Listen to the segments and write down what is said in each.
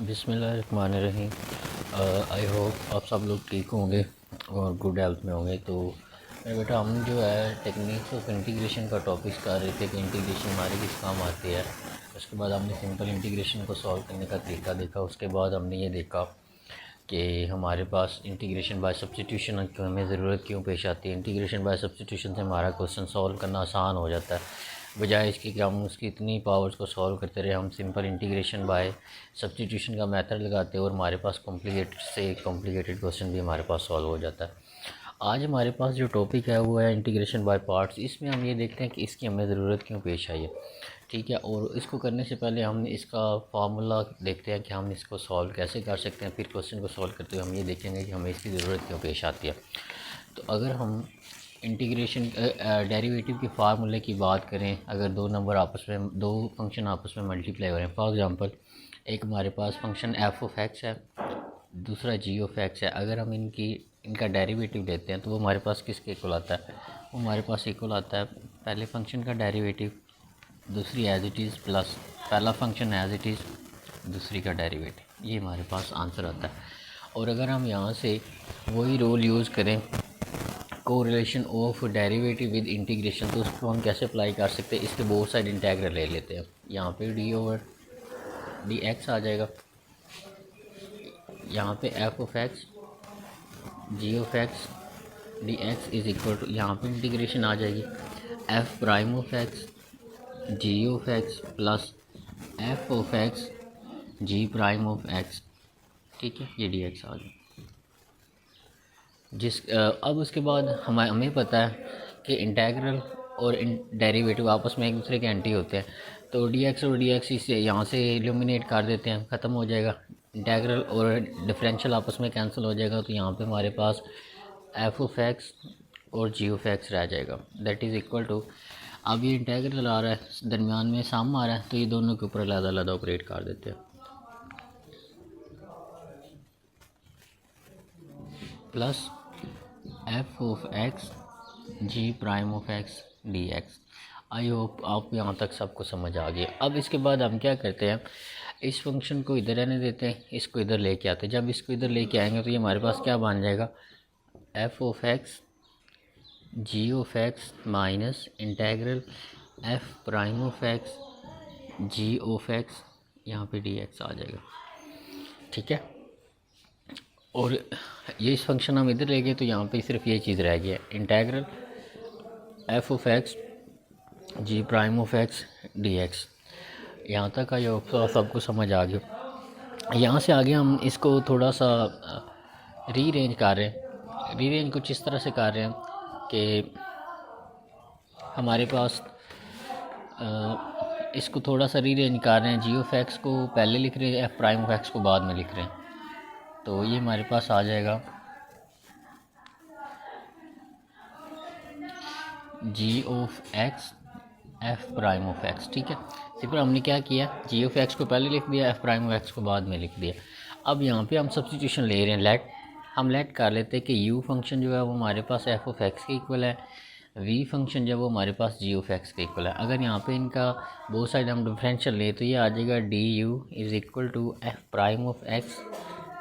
बिस्मिल्लाहिर्रहमानिर्रहीम। आई होप आप सब लोग ठीक होंगे और गुड हेल्थ में होंगे। तो मेरे बेटा हम जो है टेक्निक्स ऑफ इंटीग्रेशन का टॉपिक कर रहे थे कि इंटीग्रेशन हमारे किस काम आती है। उसके बाद हमने सिंपल इंटीग्रेशन को सॉल्व करने का तरीका देखा। उसके बाद हमने ये देखा कि हमारे पास इंटीग्रेशन बाय सब्स्टिट्यूशन की हमें ज़रूरत क्यों पेश आती है। इंटीग्रेशन बाय सब्स्टिट्यूशन से हमारा क्वेश्चन सॉल्व करना आसान हो जाता है, बजाय इसके कि हम उसकी इतनी पावर्स को सॉल्व करते रहे। हम सिंपल इंटीग्रेशन बाय सब्स्टिट्यूशन का मेथड लगाते हैं और हमारे पास कॉम्प्लिकेटेड से कॉम्प्लिकेटेड क्वेश्चन भी हमारे पास सॉल्व हो जाता है। आज हमारे पास जो टॉपिक है वो है इंटीग्रेशन बाय पार्ट्स। इसमें हम ये देखते हैं कि इसकी हमें ज़रूरत क्यों पेश आई है, ठीक है। और इसको करने से पहले हम इसका फार्मूला देखते हैं कि हम इसको सॉल्व कैसे कर सकते हैं। फिर क्वेश्चन को सॉल्व करते हुए हम ये देखेंगे कि हमें इसकी ज़रूरत क्यों पेश आती है। तो अगर हम इंटीग्रेशन डेरिवेटिव के फार्मूले की बात करें, अगर दो फंक्शन आपस में मल्टीप्लाई हो रहे हैं, फॉर एग्जांपल एक हमारे पास फंक्शन एफ ऑफ एक्स है, दूसरा जी ऑफ एक्स है। अगर हम इनका डेरिवेटिव लेते हैं तो वो हमारे पास किसके इक्वल आता है, वो हमारे पास इक्वल आता है पहले फंक्शन का डेरिवेटिव, दूसरी एज इट इज़ प्लस पहला फंक्शन एज इट इज़, दूसरी का डेरिवेटिव। ये हमारे पास आंसर आता है। और अगर हम यहाँ से वही रूल यूज़ करें, correlation of derivative with integration, तो उसको हम कैसे अप्लाई कर सकते हैं। इसके बोथ साइड इंटेग्रल ले लेते हैं। यहाँ पे डी ओवर डी एक्स आ जाएगा, यहाँ पे F of X G of X D X is equal to, यहाँ पे इंटीग्रेशन आ जाएगी F prime of X G of X plus F of X G prime of X, ठीक है। ये डी एक्स आ गया। अब उसके बाद हमें पता है कि इंटेग्रल और डेरिवेटिव आपस में एक दूसरे के एंटी होते हैं। तो डी एक्स और डी एक्स इसे यहाँ से एलिमिनेट कर देते हैं, ख़त्म हो जाएगा। इंटेग्रल और डिफरेंशियल आपस में कैंसिल हो जाएगा। तो यहाँ पे हमारे पास एफ ऑफ एक्स और जी ऑफ एक्स रह जाएगा, दैट इज़ इक्वल टू, अब ये इंटेग्रल आ रहा है दरमियान में साम आ रहा है, तो ये दोनों के ऊपर अलग ऑपरेट कर देते हैं, plus F of X G prime of X D X. I hope आप यहाँ तक सबको समझ आ गया। अब इसके बाद हम क्या करते हैं, इस फंक्शन को इधर रहने देते हैं, इसको इधर लेके आते हैं। जब इसको इधर लेके आएंगे तो ये हमारे पास क्या बन जाएगा, F of X G of X minus integral F prime of X G of X, यहाँ पे डी एक्स आ जाएगा, ठीक है। और ये इस फंक्शन हम इधर ले गए तो यहाँ पे सिर्फ ये चीज़ रह गया, integral F of X G prime of X D X. यहाँ तक का योग तो सबको समझ आ गया। यहाँ से आगे हम इसको थोड़ा सा रीअरेंज कर रहे हैं। रीअरेंज कुछ इस तरह से कर रहे हैं कि हमारे पास इसको थोड़ा सा रीअरेंज कर रहे हैं। जी ऑफ एक्स को पहले लिख रहे हैं, एफ प्राइम ऑफ एक्स को बाद में लिख रहे हैं। तो ये हमारे पास आ जाएगा G of X F prime of X, ठीक है। सिंपल हमने क्या किया, जी ऑफ एक्स को पहले लिख दिया, एफ प्राइम ऑफ एक्स को बाद में लिख दिया। अब यहाँ पे हम सब्स्टिट्यूशन ले रहे हैं, हम लेट कर लेते हैं कि यू फंक्शन जो है वो हमारे पास एफ ऑफ एक्स के इक्वल है, वी फंक्शन जो है वो हमारे पास जी ऑफ एक्स के इक्वल है। अगर यहाँ पे इनका बोथ साइड हम डिफरेंशियल ले तो ये आ जाएगा D you is equal to F prime of X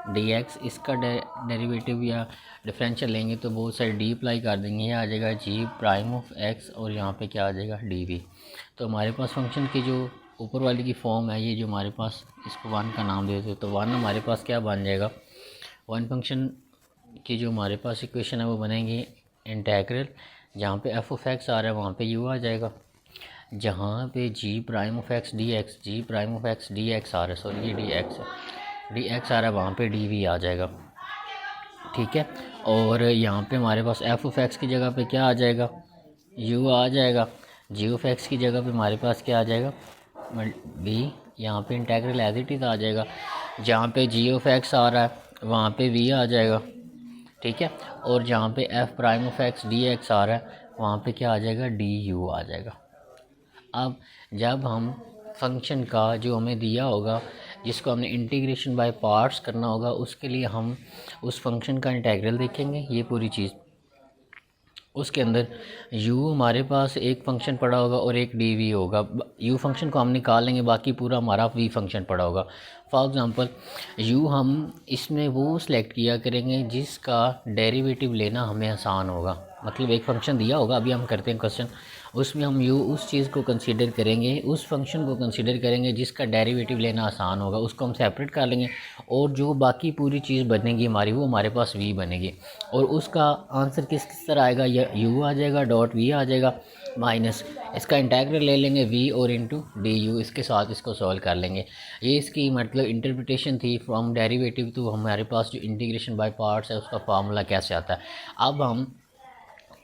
D X. इसका डेरिवेटिव या डिफरेंशियल लेंगे तो बहुत सारे डी अप्लाई कर देंगे, ये आ जाएगा जी प्राइम ऑफ एक्स और यहाँ पे क्या आ जाएगा डी वी। तो हमारे पास फंक्शन की जो ऊपर वाली की फॉर्म है, ये जो हमारे पास, इसको वन का नाम दे दो तो वन हमारे पास क्या बन जाएगा, वन फंक्शन की जो हमारे पास इक्वेशन है वो बनेगी इंटेग्रल, जहाँ पे एफ ऑफ एक्स आ रहा है वहाँ पे यू आ जाएगा, जहाँ पे G prime of X D X, G prime of X D X आ रहा है, सॉरी ये डी एक्स है, डी एक्स आ रहा है वहाँ पे डी वी आ जाएगा, ठीक है। और यहाँ पे हमारे पास एफ ऑफ एक्स की जगह पे क्या आ जाएगा, यू आ जाएगा। जी ऑफ एक्स की जगह पे हमारे पास क्या आ जाएगा, वी। यहाँ पे इंटेग्रल एज इट इज़ आ जाएगा, जहाँ पे जी ऑफ एक्स आ रहा है वहाँ पे वी आ जाएगा, ठीक है। और जहाँ पे F prime of X D X आ रहा है वहाँ पे क्या आ जाएगा, डी यू आ जाएगा। अब जब हम फंक्शन का जो हमें दिया होगा, जिसको हमने इंटीग्रेशन बाय पार्ट्स करना होगा, उसके लिए हम उस फंक्शन का इंटेग्रल देखेंगे, ये पूरी चीज़। उसके अंदर u हमारे पास एक फंक्शन पड़ा होगा और एक डी वी होगा। u फंक्शन को हम निकाल लेंगे, बाकी पूरा हमारा v फंक्शन पड़ा होगा। फॉर एग्ज़ाम्पल u हम इसमें वो सिलेक्ट किया करेंगे जिसका डेरिवेटिव लेना हमें आसान होगा। मतलब एक फ़ंक्शन दिया होगा, अभी हम करते हैं क्वेश्चन, उसमें हम u उस चीज़ को कंसीडर करेंगे, उस फंक्शन को कंसीडर करेंगे जिसका डेरिवेटिव लेना आसान होगा, उसको हम सेपरेट कर लेंगे और जो बाकी पूरी चीज़ बनेगी हमारी वो हमारे पास v बनेगी। और उसका आंसर किस तरह आएगा, या u आ जाएगा डॉट v आ जाएगा माइनस इसका इंटीग्रल ले लेंगे v और इंटू डी यू, इसके साथ इसको सॉल्व कर लेंगे। ये इसकी मतलब इंटरप्रिटेशन थी फ्रॉम डेरिवेटिव टू हमारे पास जो इंटीग्रेशन बाय पार्ट्स है उसका फार्मूला कैसे आता है। अब हम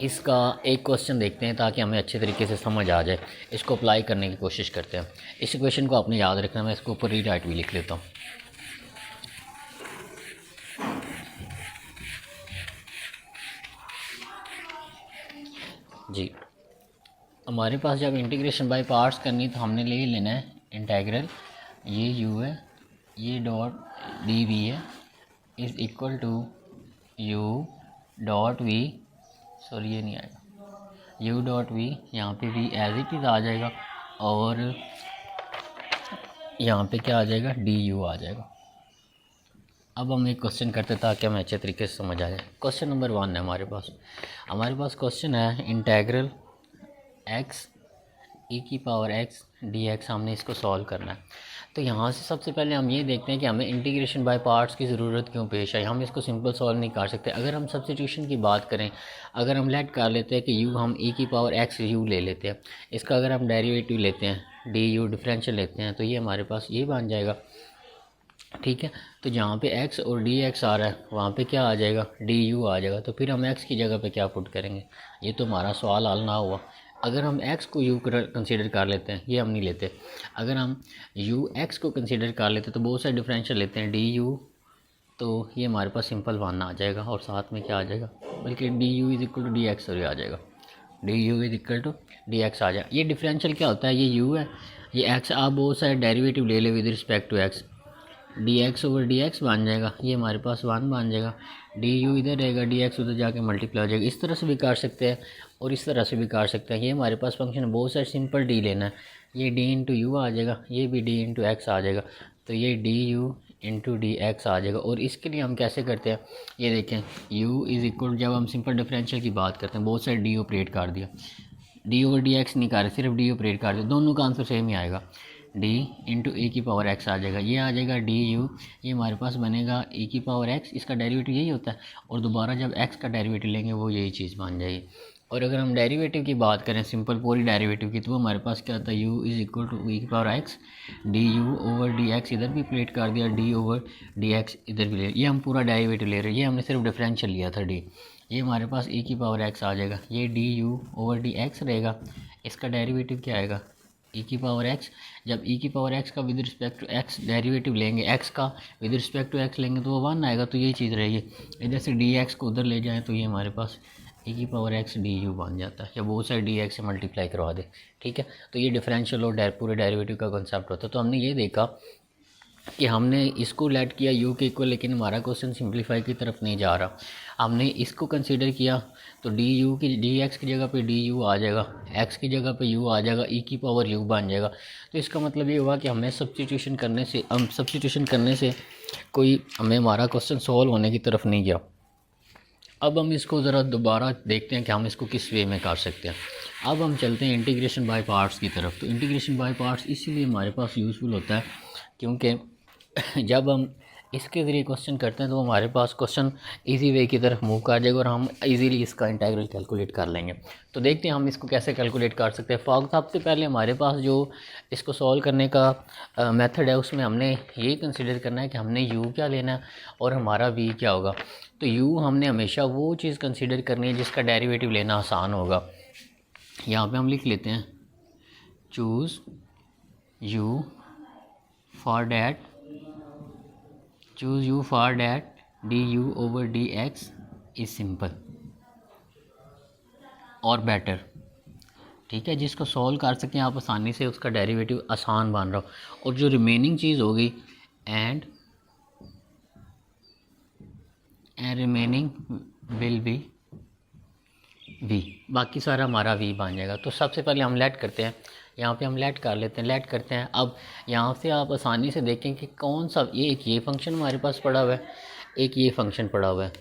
इसका एक क्वेश्चन देखते हैं ताकि हमें अच्छे तरीके से समझ आ जाए, इसको अप्लाई करने की कोशिश करते हैं। इस क्वेश्चन को आपने याद रखना, मैं इसको ऊपर रीराइट भी लिख लेता हूँ। जी, हमारे पास जब इंटीग्रेशन बाय पार्ट्स करनी तो हमने ले लेना है इंटीग्रल, ये u है, ये डॉट डी वी है, is equal to u dot V, sorry ये नहीं आएगा, u डॉट वी, यहाँ पे v एज इट इज़ आ जाएगा और यहाँ पे क्या आ जाएगा, डी यू आ जाएगा। अब हम एक क्वेश्चन करते हैं ताकि हमें अच्छे तरीके से समझ आ जाए। क्वेश्चन नंबर 1 है हमारे पास क्वेश्चन है इंटीग्रल x e की पावर x dx, हमने इसको सॉल्व करना है। तो यहाँ से सबसे पहले हम ये देखते हैं कि हमें इंटीग्रेशन बाय पार्ट्स की ज़रूरत क्यों पेश आई। हम इसको सिंपल सॉल्व नहीं कर सकते। अगर हम सब्स्टिट्यूशन की बात करें, अगर हम लेट कर लेते हैं कि u हम e की पावर x u ले लेते हैं, इसका अगर हम डेरिवेटिव लेते हैं डी यू डिफरेंशियल लेते हैं तो ये हमारे पास ये बन जाएगा। ठीक है, तो जहाँ पे x और dx आ रहा है वहाँ पे क्या आ जाएगा, du आ जाएगा। तो फिर हम x की जगह पे क्या पुट करेंगे, ये तो हमारा सवाल हल ना हुआ। अगर हम x को u कंसीडर कर लेते हैं, ये हम नहीं लेते, अगर हम u x को कंसीडर कर लेते तो बहुत सारे डिफरेंशियल लेते हैं du, तो ये हमारे पास सिंपल वन आ जाएगा और साथ में क्या आ जाएगा, बल्कि du is equal to D X और आ जाएगा, du is equal to D X आ जाएगा। ये डिफरेंशियल क्या होता है, ये u है, ये x, आप बहुत सारे डेरिवेटिव ले ले with respect to x, D X over D X बन जाएगा, ये हमारे पास वन बन जाएगा, डी यू इधर रहेगा, डी एक्स उधर जाके मल्टीप्लाई हो जाएगा। इस तरह से भी कर सकते हैं और इस तरह से भी कर सकते हैं। ये हमारे पास फंक्शन बहुत सारे सिंपल डी लेना है, ये डी इंटू यू आ जाएगा, ये भी डी इंटू एक्स आ जाएगा, तो ये D U into D X आ जाएगा। और इसके लिए हम कैसे करते हैं, ये देखें, u इज़ इक्वल, जब हम सिंपल डिफरेंशियल की बात करते हैं बहुत सारे डी ऑपरेट कर दिया, डी ओवर डी एक्स नहीं कर रहे, सिर्फ डी ऑपरेट कर दिया, दोनों का आंसर सेम ही आएगा, डी इंटू ए की पावर एक्स आ जाएगा, ये आ जाएगा डी यू, ये हमारे पास बनेगा ए की पावर एक्स, इसका डेरिवेटिव यही होता है, और दोबारा जब एक्स का डेरिवेटिव लेंगे वो यही चीज़ बन जाएगी। और अगर हम डेरिवेटिव की बात करें सिंपल पूरी डेरिवेटिव की, तो वो हमारे पास क्या आता है, u is equal to e की power x, D U over D X इधर भी प्लेट कर दिया, डी ओवर डी एक्स इधर भी ले, ये हम पूरा डेरिवेटिव ले रहे हैं, ये हमने सिर्फ डिफरेंशियल लिया था डी, ये हमारे पास e की पावर x आ जाएगा, ये D U over D X रहेगा, इसका डेरिवेटिव क्या आएगा, e की पावर x, जब e की पावर x का with respect to x derivative लेंगे, x का विद रिस्पेक्ट टू x लेंगे तो वो वन आएगा, तो यही चीज़ रहेगी। इधर से dx को उधर ले जाएं तो ये हमारे पास e की पावर x du बन जाता है, या बहुत सारे dx से मल्टीप्लाई करवा दे। ठीक है, तो ये डिफरेंशियल और पूरे डेरिवेटिव का कंसेप्ट होता है। तो हमने ये देखा कि हमने इसको लेट किया u के इक्वल, लेकिन हमारा क्वेश्चन सिंप्लीफाई की तरफ नहीं जा रहा, हमने इसको कंसीडर किया तो डी यू की डी एक्स की जगह पे डी यू आ जाएगा, x की जगह पे u आ जाएगा, e की पावर u बन जाएगा। तो इसका मतलब ये हुआ कि हमें सब्स्टिट्यूशन करने से कोई हमें हमारा क्वेश्चन सॉल्व होने की तरफ नहीं गया। अब हम इसको ज़रा दोबारा देखते हैं कि हम इसको किस वे में कर सकते हैं। अब हम चलते हैं इंटीग्रेशन बाय पार्ट्स की तरफ। तो इंटीग्रेशन बाय पार्ट्स इसीलिए हमारे पास यूज़फुल होता है क्योंकि जब हम इसके ज़रिए क्वेश्चन करते हैं तो हमारे पास क्वेश्चन इजी वे की तरफ मूव कर जाएगा और हम इजीली इसका इंटीग्रल कैलकुलेट कर लेंगे। तो देखते हैं हम इसको कैसे कैलकुलेट कर सकते हैं। फॉर सबसे पहले हमारे पास जो इसको सॉल्व करने का मेथड है उसमें हमने ये कंसिडर करना है कि हमने u क्या लेना है और हमारा v क्या होगा। तो u हमने हमेशा वो चीज़ कंसिडर करनी है जिसका डेरिवेटिव लेना आसान होगा। यहाँ पे हम लिख लेते हैं choose u for that D U over D X is simple और बेटर। ठीक है, जिसको सॉल्व कर सकें आप आसानी से, उसका डेरिवेटिव आसान बन रहा हो। और जो रिमेनिंग चीज़ होगी and remaining will be V, बाकी सारा हमारा वी बन जाएगा। तो सबसे पहले हम लेट करते हैं, यहाँ पे हम लेट कर लेते हैं, लेट करते हैं। अब यहाँ से आप आसानी से देखें कि कौन सा, ये फंक्शन हमारे पास पड़ा हुआ है, एक ये फंक्शन पड़ा हुआ है,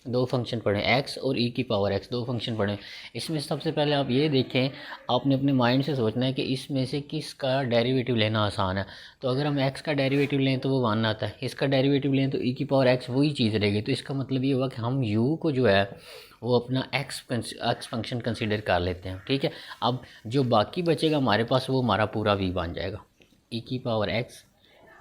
दो फंक्शन पड़े एक्स और ई की पावर एक्स, दो फंक्शन पड़े। इसमें सबसे पहले आप ये देखें, आपने अपने माइंड से सोचना है कि इसमें से किसका डेरिवेटिव लेना आसान है। तो अगर हम एक्स का डेरिवेटिव लें तो वो 1 आता है, इसका डेरिवेटिव लें तो ई की पावर एक्स वही चीज़ रहेगी। तो इसका मतलब ये हुआ कि हम यू को जो है वो अपना एक्स फंक्शन कंसिडर कर लेते हैं, ठीक है। अब जो बाकी बचेगा हमारे पास वो हमारा पूरा वी बन जाएगा, ई की पावर एक्स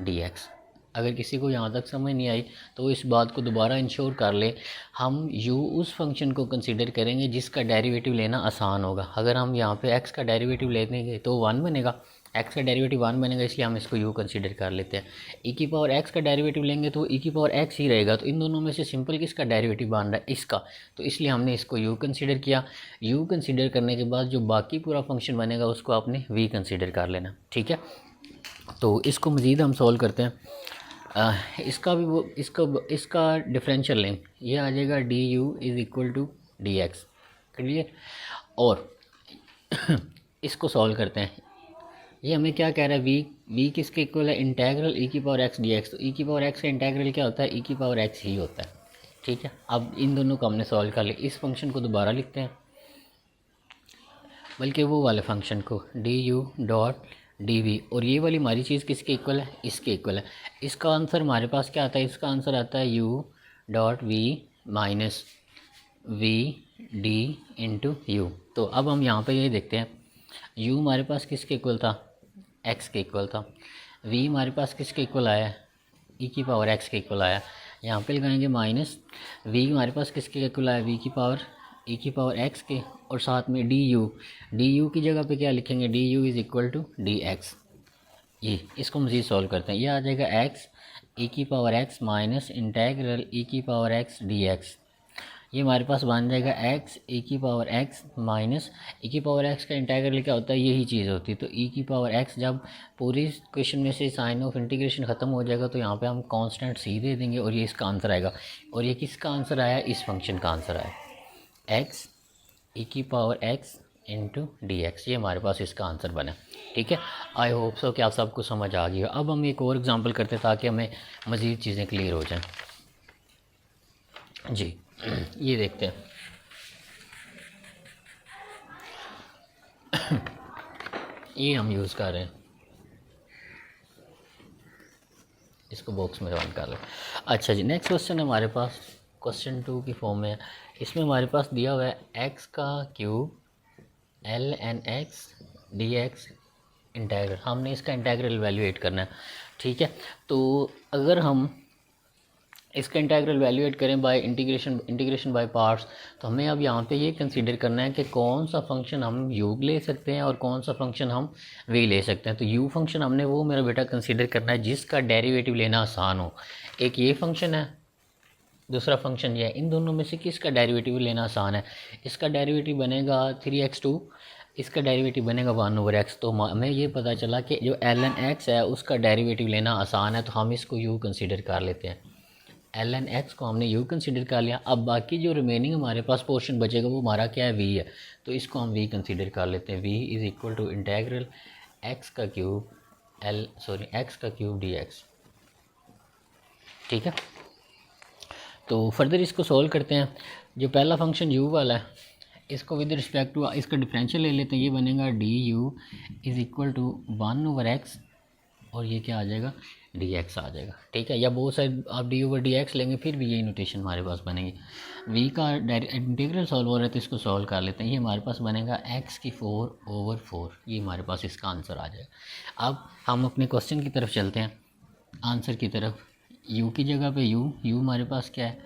डी एक्स। अगर किसी को यहाँ तक समझ नहीं आई तो इस बात को दोबारा इंश्योर कर ले, हम u उस फंक्शन को कंसीडर करेंगे जिसका डेरिवेटिव लेना आसान होगा। अगर हम यहाँ पे x का डेरिवेटिव लेंगे तो 1 बनेगा, x का डेरिवेटिव 1 बनेगा, इसलिए हम इसको u कंसीडर कर लेते हैं। e की पावर x का डेरिवेटिव लेंगे तो e की पावर x ही रहेगा। तो इन दोनों में से सिंपल किसका डेरिवेटिव बन रहा है, इसका। तो इसलिए हमने इसको u कंसीडर किया। u कंसीडर करने के बाद जो बाकी पूरा फंक्शन बनेगा उसको आपने v कंसीडर कर लेना, ठीक है। तो इसको मज़ीद हम सॉल्व करते हैं। इसका भी वो इसका डिफरेंशियल लें, ये आ जाएगा D you is equal to D X, clear. और इसको सॉल्व करते हैं। ये हमें क्या कह रहा है, वी किसके इक्वल है, इंटेग्रल ई की पावर एक्स डी एक्स। तो ई की पावर एक्स का इंटेग्रल क्या होता है, ई की पावर एक्स ही होता है, ठीक है। अब इन दोनों को हमने सॉल्व कर लिया। इस फंक्शन को दोबारा लिखते हैं, बल्कि वो वाले फंक्शन को, D U dot D V. और ये वाली हमारी चीज़ किसके इक्वल है, इसके इक्वल है। इसका आंसर हमारे पास क्या आता है, इसका आंसर आता है U dot V minus V D into U. तो अब हम यहाँ पे ये देखते हैं, यू हमारे पास किसके इक्वल था, एक्स के इक्वल था। वी हमारे पास किसके इक्वल आया, ई की पावर एक्स के इक्वल आया। यहाँ पे लगाएंगे माइनस, वी हमारे पास किसके इक्वल आया, वी की पावर ई की पावर एक्स के, और साथ में डी यू की जगह पे क्या लिखेंगे, D you is equal to D X. ये इसको मज़ीद सॉल्व करते हैं। ये आ जाएगा एक्स ई की पावर एक्स माइनस इंटेग्रल ई की पावर एक्स डी एक्स। ये हमारे पास बन जाएगा एक्स ई की पावर एक्स माइनस ई की पावर एक्स का इंटेग्रल क्या होता है, यही चीज़ होती है। तो ई की पावर एक्स, जब पूरी क्वेश्चन में से साइन ऑफ इंटीग्रेशन ख़त्म हो जाएगा तो यहाँ पे हम कांस्टेंट सी दे देंगे और ये इसका आंसर आएगा। और ये किसका आंसर आया, इस फंक्शन का आंसर आया, एक्स ई की power x into D X. ये हमारे पास इसका आंसर बना, ठीक है। आई होप सो कि आप सबको समझ आ गई हो। अब हम एक और एग्जांपल करते हैं ताकि हमें मज़ीद चीज़ें क्लियर हो जाएं। जी ये देखते हैं, ये हम यूज़ कर रहे हैं, इसको बॉक्स में राउंड कर लें। अच्छा जी, नेक्स्ट क्वेश्चन हमारे पास क्वेश्चन 2 की फॉर्म में है। इसमें हमारे पास दिया हुआ है एक्स का cube L N X D X integral. हमने इसका इंटेग्रल एवेल्यूएट करना है, ठीक है। तो अगर हम इसका इंटेग्रल एवेल्यूएट करें बाय इंटीग्रेशन बाय पार्ट्स, तो हमें अब यहाँ पे ये कंसीडर करना है कि कौन सा फंक्शन हम u ले सकते हैं और कौन सा फंक्शन हम v ले सकते हैं। तो u फंक्शन हमने वो मेरा बेटा कंसीडर करना है जिसका डेरिवेटिव लेना आसान हो। एक ये फंक्शन है, दूसरा फंक्शन ये है। इन दोनों में से किसका डेरिवेटिव लेना आसान है, इसका डेरिवेटिव बनेगा 3x2, इसका डेरिवेटिव बनेगा 1/x। तो हमें ये पता चला कि जो ln x है उसका डेरिवेटिव लेना आसान है, तो हम इसको u कंसीडर कर लेते हैं। ln x को हमने u कंसीडर कर लिया। अब बाकी जो रिमेनिंग हमारे पास पोर्शन बचेगा वो हमारा क्या है, v है। तो इसको हम v कंसीडर कर लेते हैं। v is equal to integral x का क्यूब x का क्यूब dx, ठीक है। तो फर्दर इसको सॉल्व करते हैं। जो पहला फंक्शन u वाला है इसको विद रिस्पेक्ट टू इसका डिफरेंशियल ले लेते हैं। ये बनेगा D you is equal to 1/x और ये क्या आ जाएगा, डी एक्स आ जाएगा, ठीक है। या बहुत सारे आप डी ओवर डी एक्स लेंगे फिर भी यही नोटेशन हमारे पास बनेगी। वी का इंटीग्रल सॉल्व हो रहा है तो इसको सॉल्व कर लेते हैं। ये हमारे पास बनेगा x की 4/4, ये हमारे पास इसका आंसर आ जाएगा। अब हम अपने क्वेश्चन की तरफ चलते हैं, आंसर की तरफ। u की जगह पे u हमारे पास क्या है,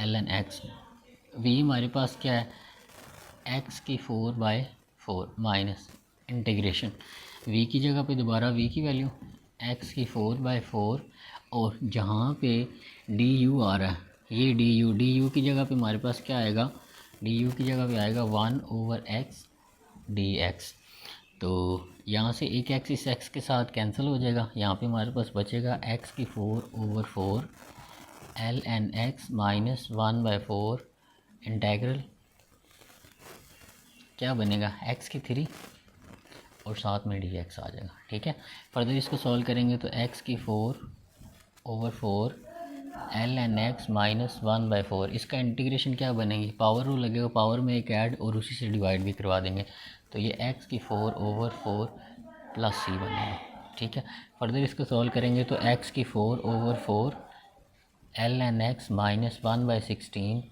ln x। v हमारे पास क्या है, x की 4/4 माइनस इंटीग्रेशन v की जगह पे दोबारा v की वैल्यू x की 4/4 और जहाँ पे du आ रहा है ये du की जगह पे हमारे पास क्या आएगा, du की जगह पे आएगा 1/x dx। तो यहाँ से एक x इस x के साथ कैंसिल हो जाएगा। यहाँ पे हमारे पास बचेगा x की 4/4 ln x माइनस 1/4 इंटेग्रल क्या बनेगा, एक्स की 3 और साथ में डी एक्स आ जाएगा। ठीक है, फर्दर इसको सॉल्व करेंगे तो एक्स की 4/4 एल एन एक्स -1/4। इसका इंटीग्रेशन क्या बनेगी, पावर रूल लगेगा, पावर में एक ऐड और उसी से डिवाइड भी करवा देंगे, तो ये एक्स की 4/4 प्लस सी बनेगा। ठीक है, फर्दर इसको सॉल्व करेंगे तो एक्स की 4/4 एल एन एक्स -1/16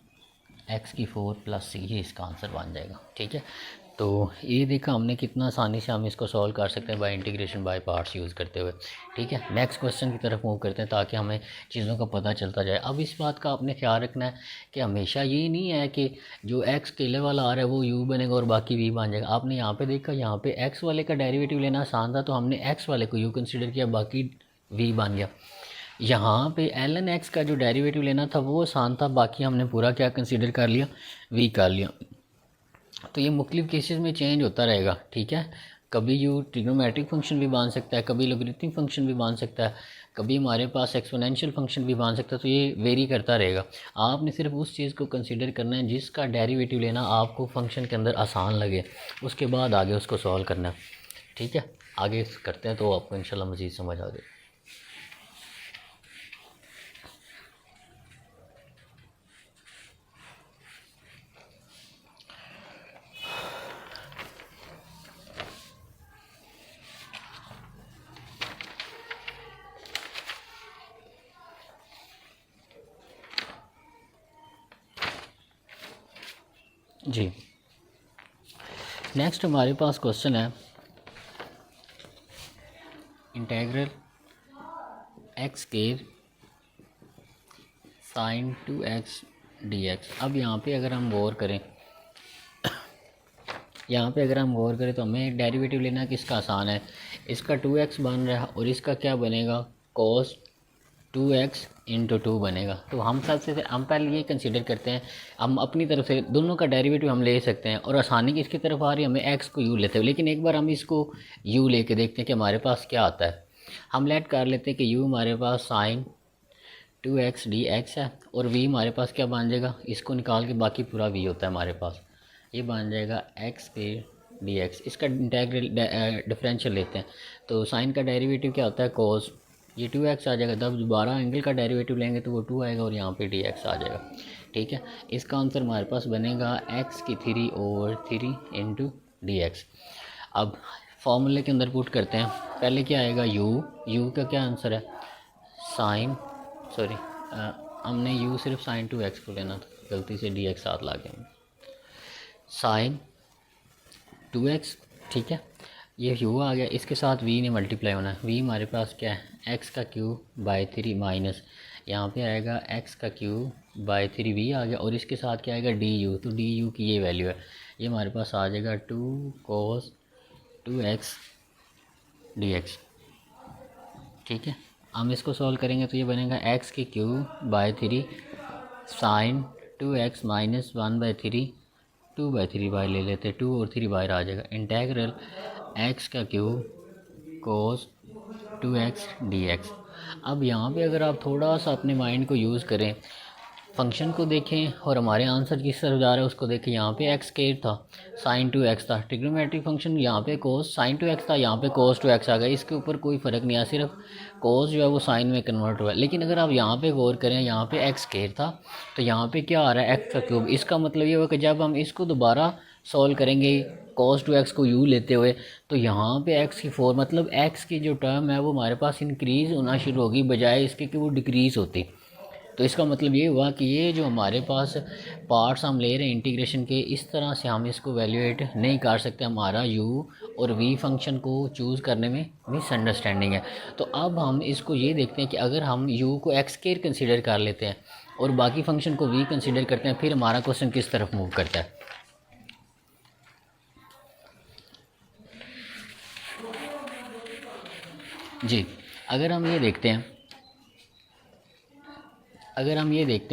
एक्स की 4 प्लस सी, ये इसका आंसर बन जाएगा। ठीक है, तो ये देखा हमने कितना आसानी से हम इसको सॉल्व कर सकते हैं bye integration by parts use करते हुए। ठीक है, नेक्स्ट क्वेश्चन की तरफ मूव करते हैं ताकि हमें चीज़ों का पता चलता जाए। अब इस बात का आपने ख्याल रखना है कि हमेशा ये नहीं है कि जो एक्स केले वाला आ रहा है वो यू बनेगा और बाकी वी बन जाएगा। आपने यहाँ पे देखा, यहाँ पे एक्स वाले का डेरिवेटिव लेना आसान था तो हमने एक्स वाले को यू कंसिडर किया, बाकी वी बन गया। यहाँ पे एल एन एक्स का जो डेरिवेटिव लेना था वो आसान था, बाकी हमने पूरा क्या कंसिडर कर लिया, वी कर लिया। तो ये मुख्तलिफ़ केसेस में चेंज होता रहेगा। ठीक है, कभी यू ट्रिग्नोमेट्रिक फंक्शन भी बन सकता है, कभी लॉगरिथमिक फंक्शन भी बन सकता है, कभी हमारे पास एक्सपोनेंशियल फंक्शन भी बन सकता है, तो ये वेरी करता रहेगा। आपने सिर्फ उस चीज़ को कंसीडर करना है जिसका डेरिवेटिव लेना आपको फंक्शन के अंदर आसान लगे, उसके बाद आगे उसको सॉल्व करना है। ठीक है, आगे करते हैं तो आपको इंशाल्लाह मज़ीद समझ आ जाए। जी, नेक्स्ट हमारे पास क्वेश्चन है integral x square sine 2x dx। अब यहाँ पे अगर हम गौर करें, तो हमें डेरिवेटिव लेना किसका आसान है, इसका 2x बन रहा है और इसका क्या बनेगा, cos 2x × 2 बनेगा। तो हम पहले ये कंसीडर करते हैं, हम अपनी तरफ से दोनों का डेरिवेटिव हम ले सकते हैं और आसानी किसकी तरफ आ रही है, हमें x को u लेते हैं। लेकिन एक बार हम इसको u लेके देखते हैं कि हमारे पास क्या आता है। हम लेट कर लेते हैं कि u हमारे पास साइन 2x dx है और v हमारे पास क्या बन जाएगा, इसको निकाल के बाकी पूरा v होता है हमारे पास, ये बन जाएगा x dx। इसका इंटेग्रल डिफरेंशियल लेते हैं तो साइन का डेरिवेटिव क्या होता है, cos, ये 2x आ जाएगा। तब दोबारा एंगल का डेरिवेटिव लेंगे तो वो 2 आएगा और यहाँ पे dx आ जाएगा। ठीक है, इसका आंसर हमारे पास बनेगा x की 3/3 × dx। अब फॉर्मूले के अंदर पुट करते हैं, पहले क्या आएगा, u का क्या आंसर है, हमने u सिर्फ साइन 2x को लेना था, गलती से dx साथ ला गए, साइन 2x। ठीक है, ये u आ गया, इसके साथ v ने मल्टीप्लाई होना है, v हमारे पास क्या है, x³/3 माइनस यहाँ पे आएगा x³/3 v आ गया और इसके साथ क्या आएगा du, तो du की ये वैल्यू है, ये हमारे पास आ जाएगा 2 cos 2x dx। ठीक है, हम इसको सॉल्व करेंगे तो ये बनेगा x³/3 साइन 2x - 1/3 2/3 बाई ले लेते, 2 और 3 बाहर आ जाएगा, integral x³ cos 2x dx। अब यहाँ पे अगर आप थोड़ा सा अपने माइंड को यूज़ करें, फंक्शन को देखें और हमारे आंसर किस तरफ जा रहा है उसको देखें। यहाँ पे x स्क्वायर था, साइन 2x था, ट्रिग्नोमेट्रिक फंक्शन यहाँ पे cos साइन 2x था, यहाँ पे cos 2x आ गया, इसके ऊपर कोई फ़र्क नहीं आया, सिर्फ cos जो है वो साइन में कन्वर्ट हुआ है। लेकिन अगर आप यहाँ पे गौर करें, यहाँ पे x स्क्वायर था तो यहाँ पे क्या आ रहा है, x³। इसका मतलब ये हुआ कि जब हम इसको दोबारा सॉल्व करेंगे cos 2x को u लेते हुए तो यहाँ पे x की 4, मतलब x की जो टर्म है वो हमारे पास इंक्रीज़ होना शुरू होगी बजाय इसके कि वो डिक्रीज़ होती। तो इसका मतलब ये हुआ कि ये जो हमारे पास पार्ट्स हम ले रहे हैं इंटीग्रेशन के, इस तरह से हम इसको वैल्यूएट नहीं कर सकते, हमारा u और v फंक्शन को चूज़ करने में मिसअंडरस्टैंडिंग है। तो अब हम इसको ये देखते हैं कि अगर हम u को x² कंसीडर कर लेते हैं और बाकी फंक्शन को v कंसीडर करते हैं, फिर हमारा क्वेश्चन किस तरफ मूव करता है। जी, अगर हम ये देखते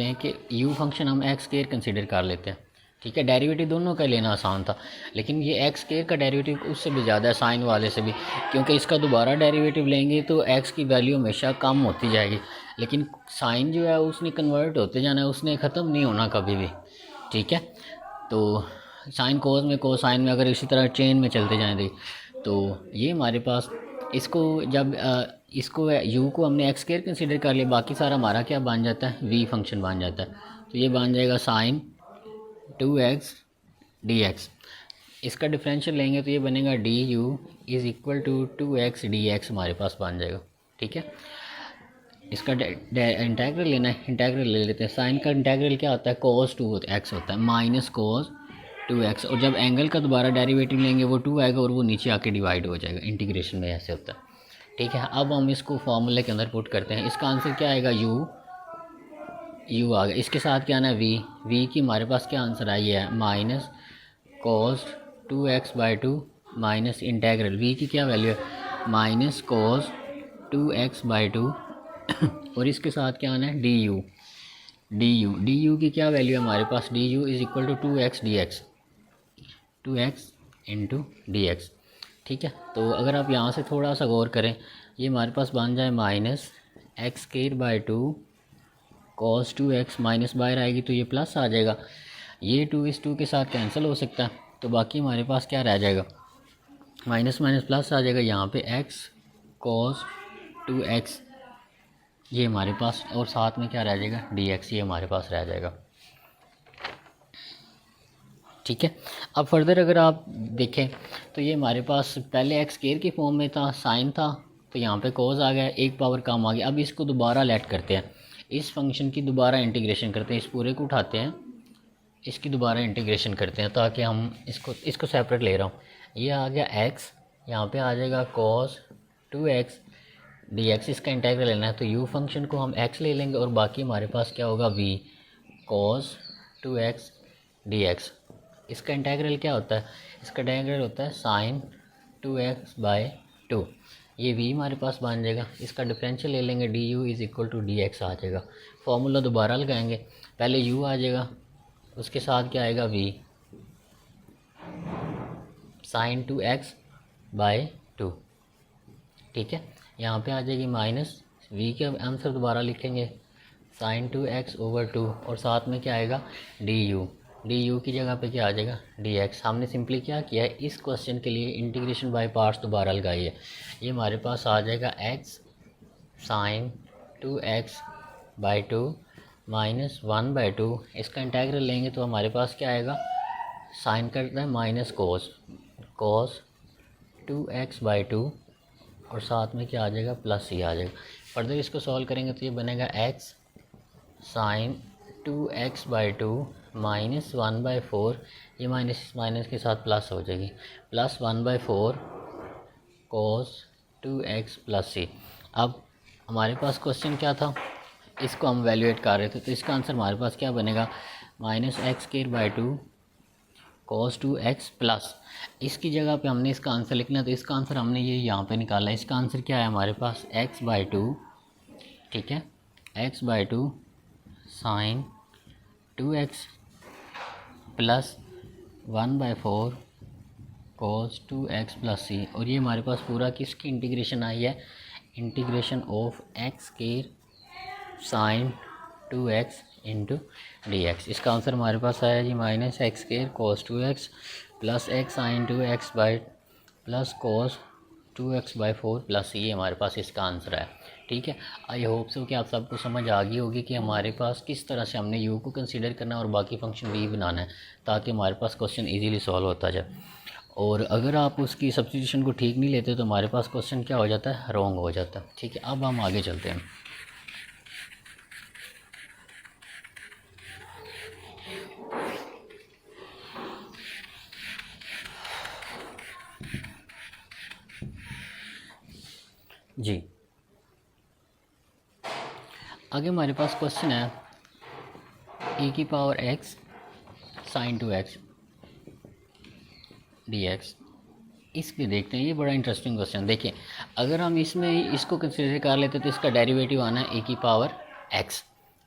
हैं कि u फंक्शन हम x² कंसीडर कर लेते हैं। ठीक है, डेरिवेटिव दोनों का लेना आसान था, लेकिन ये x² का डेरिवेटिव उससे भी ज़्यादा है, साइन वाले से भी, क्योंकि इसका दोबारा डेरिवेटिव लेंगे तो x की वैल्यू हमेशा कम होती जाएगी, लेकिन साइन जो है उसने कन्वर्ट होते जाना है, उसने ख़त्म नहीं होना कभी भी। ठीक है, तो साइन कोस में कोसाइन में अगर इसी तरह चेन में चलते जाएँ तो ये हमारे पास इसको जब इसको u को हमने एक्स स्क्वायर कंसीडर कर लिया, बाकी सारा हमारा क्या बन जाता है, v फंक्शन बन जाता है। तो ये बन जाएगा साइन 2x dx। इसका डिफरेंशियल लेंगे तो ये बनेगा du is equal to 2x dx हमारे पास बन जाएगा। ठीक है, इसका इंटेग्रल लेना है, इंटेग्रल ले लेते हैं। साइन का इंटेग्रल क्या होता है, कोस 2x होता है माइनस कोस 2x, और जब एंगल का दोबारा डेरिवेटिव लेंगे वो 2 आएगा और वो नीचे आके डिवाइड हो जाएगा। इंटीग्रेशन में ऐसे होता है। ठीक है, अब हम इसको फॉर्मूले के अंदर पुट करते हैं। इसका आंसर क्या आएगा, u आ गया। इसके साथ क्या आना है, v की हमारे पास क्या आंसर आई है, minus cos 2x/2 minus integral v की क्या वैल्यू है, माइनस कोस 2x/2 और इसके साथ क्या आना है, du की क्या वैल्यू है हमारे पास, du is equal to 2x dx, 2x into dx। ठीक है, तो अगर आप यहाँ से थोड़ा सा गौर करें, ये हमारे पास बन जाए minus x²/2 cos 2x, minus बाहर आएगी तो ये प्लस आ जाएगा। ये 2 इस 2 के साथ कैंसिल हो सकता है, तो बाकी हमारे पास क्या रह जाएगा, माइनस माइनस प्लस आ जाएगा। यहाँ पे x cos 2x ये हमारे पास, और साथ में क्या रह जाएगा, dx ये हमारे पास रह जाएगा। ठीक है, अब फर्दर अगर आप देखें तो ये हमारे पास पहले एक्स स्क्वायर की फॉर्म में था, साइन था, तो यहाँ पे कोस आ गया, एक पावर कम आ गया। अब इसको दोबारा लेट करते हैं, इस फंक्शन की दोबारा इंटीग्रेशन करते हैं, इस पूरे को उठाते हैं, इसकी दोबारा इंटीग्रेशन करते हैं, ताकि हम इसको सेपरेट ले रहा हूँ। ये आ गया x, यहाँ पे आ जाएगा cos 2x dx, इसका इंटीग्रल लेना है तो u फंक्शन को हम x ले लेंगे और बाकी हमारे पास क्या होगा, v cos 2x dx। इसका इंटीग्रल क्या होता है, इसका इंटीग्रल होता है साइन 2x/2। ये v हमारे पास बन जाएगा। इसका डिफरेंशियल ले लेंगे, du is equal to dx आ जाएगा। फॉर्मूला दोबारा लगाएंगे, पहले u आ जाएगा, उसके साथ क्या आएगा, v साइन 2x/2। ठीक है, यहाँ पे आ जाएगी माइनस, v के आंसर दोबारा लिखेंगे साइन 2x/2 और साथ में क्या आएगा, du की जगह पे क्या आ जाएगा, dx। हमने सिंपली क्या किया है, इस क्वेश्चन के लिए इंटीग्रेशन बाय पार्ट्स दोबारा लगाई है। ये हमारे पास आ जाएगा x साइन 2x/2 माइनस 1/2। इसका इंटीग्रल लेंगे तो हमारे पास क्या आएगा, साइन करता है माइनस कोस 2x/2 और साथ में क्या आ जाएगा, प्लस ही आ जाएगा। फर्दर इसको सॉल्व करेंगे तो ये बनेगा x साइन 2x/2 माइनस 1/4, ये माइनस माइनस के साथ प्लस हो जाएगी, plus 1/4 cos 2x plus c। अब हमारे पास क्वेश्चन क्या था, इसको हम वैल्यूएट कर रहे थे, तो इसका आंसर हमारे पास क्या बनेगा, minus x²/2 cos 2x plus, इसकी जगह पे हमने इसका आंसर लिखना है, तो इसका आंसर हमने ये यहाँ पे निकाला है। इसका आंसर क्या है हमारे पास, x/2। ठीक है, x/2 sine 2x plus 1/4 cos 2x plus c, और ये हमारे पास पूरा किसकी इंटीग्रेशन आई है, integration of x² sine 2x into dx। इसका आंसर हमारे पास आया जी minus x² cos 2x plus x sine 2x by plus cos 2x/4 plus ये हमारे पास इसका आंसर है। ठीक है, आई होप सो कि आप सबको समझ आ गई होगी कि हमारे पास किस तरह से हमने u को कंसीडर करना है और बाकी फंक्शन v बनाना है, ताकि हमारे पास क्वेश्चन इजीली सॉल्व होता जाए। और अगर आप उसकी सब्स्टिट्यूशन को ठीक नहीं लेते तो हमारे पास क्वेश्चन क्या हो जाता है, रॉन्ग हो जाता है। ठीक है, अब हम आगे चलते हैं। जी, आगे हमारे पास क्वेश्चन है e⁻x साइन 2x dx। इसमें देखते हैं, ये बड़ा इंटरेस्टिंग क्वेश्चन। देखिए, अगर हम इसमें इसको कंसिडर कर लेते तो इसका डेरिवेटिव आना है e⁻x।